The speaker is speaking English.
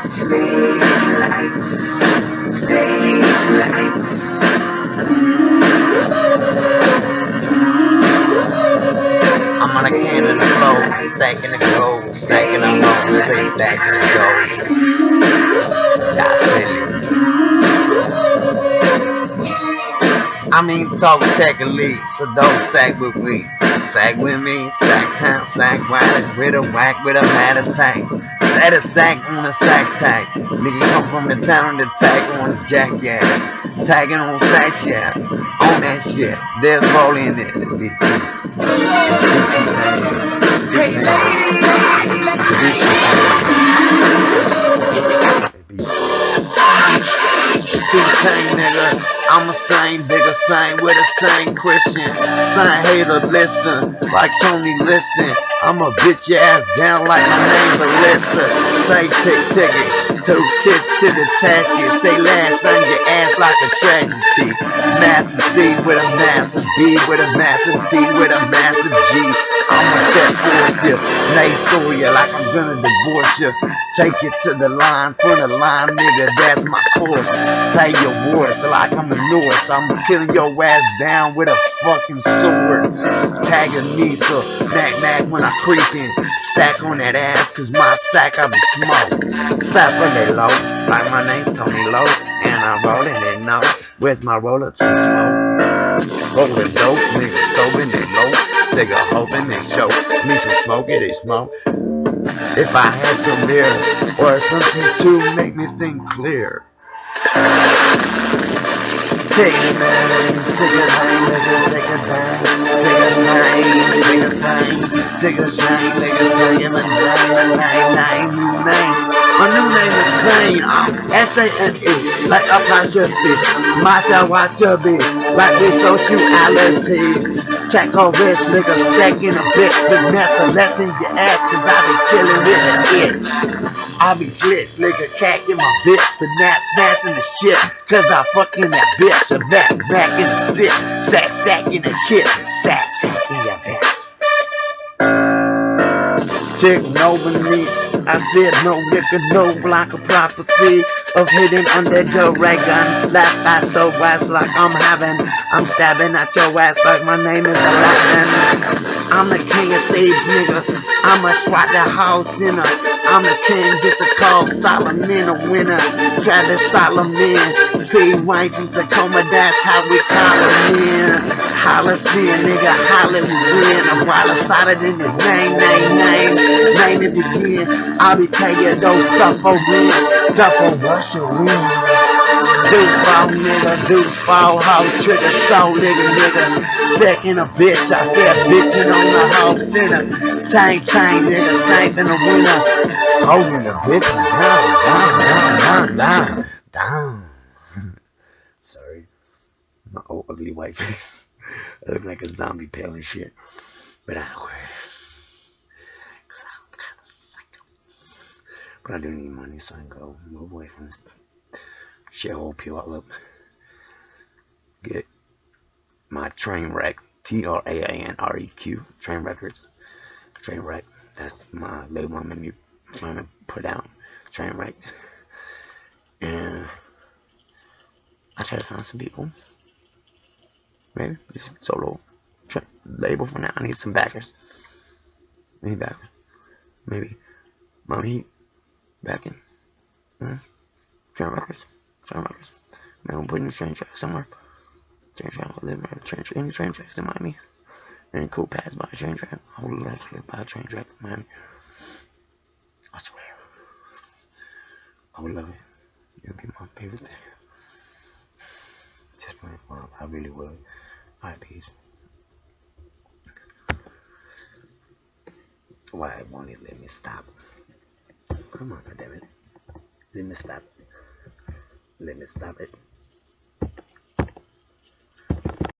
Stage lights, stage lights. I'm on a can in the flow, stacking the gold, stacking the hoes, say stacking the jokes. I mean, talk technically, so don't sag with me. Sag with me, sack town, sack wide, with a whack, with a mad attack. Set a sack on a sack tag. Nigga come from the town, the tag on the jack, yeah. Tagging on sack, yeah. On that shit. There's rolling in it, this bitch. Nigga, I'm a same bigger same with a same Christian, same hater listen, like Tony listening. I'm a bitch your ass down like my name Melissa. Say ticket, 2 kiss to the tasket. Say last on your ass like a tragedy. Massive C with a massive B with a massive T with a massive G. I'ma set force you, lay story you like I'm gonna divorce you. Take it to the line, front of the line, nigga, that's my course. Play your words like I'm the Norse. I'm killing your ass down with a fucking sword. Taganisa, knack when I creep in. Sack on that ass, cause my sack I be smoke. Sap on that low, like my name's Tony Low. And I'm rolling it now. Where's my roll up some smoke? Rolling dope, niggas stoving they low. Cigar hoping they show. Me some smoke, it is smoke. If I had some beer or something to make me think clear. Take a name, take a name, nigga, take a time. Take a name, take a time. Take a shine, nigga, take a name, new name. My new name is SANE. I'm SANE, like apostrophe. Myself, I should be, like this sociality. Check on this nigga, second a bitch. Vanessa, less in your ass, cause I be killing with an itch. I be slits, nigga, cacking my bitch, but not snatching the shit, cause I fucking that bitch, a back in the sit, sack in the kit, sack in your back. Taking over me, I said no nigga, no like a prophecy of hitting under your ray gun, slap by so west like I'm stabbing at your ass like my name is Aladdin. I'm the king of thieves, nigga. I'ma swat the house in her. I'm the king, just a call Solomon, a winner. Travis Solomon, T-White from Tacoma, that's how we call him in. Holocene, nigga, holla we win. I'm wild solid in the name it begin. I'll be taking those stuff for win, stuff for Russia win. Deuce fall, nigga, deuce fall, hoe, trigger soul, nigga. Second a bitch, I said bitchin' on the whole center. Tank, nigga, safe in the winter. Holding the bitches down. Sorry, my old ugly white face. I look like a zombie pale and shit. But I don't care. Cause I'm kinda psycho. But I do need money, so I can go move away from this shithole peel all up. Get my train wreck, TRANREQ, train records, train wreck. That's my label I'm gonna trying to put out, train wreck. And I try to sign some people. Maybe just solo label for now. I need some backers. Maybe Mommy Heat backing. Train records. Man, I'm putting a train track somewhere. Train track, I live by any train tracks in Miami. Any cool paths by a train track. I would love to live by a train track in Miami. I swear. I would love it. It would be my favorite thing. Just playing fun. I really would. Alright, peace. Why won't it let me stop? Come on, goddammit. Let me stop it.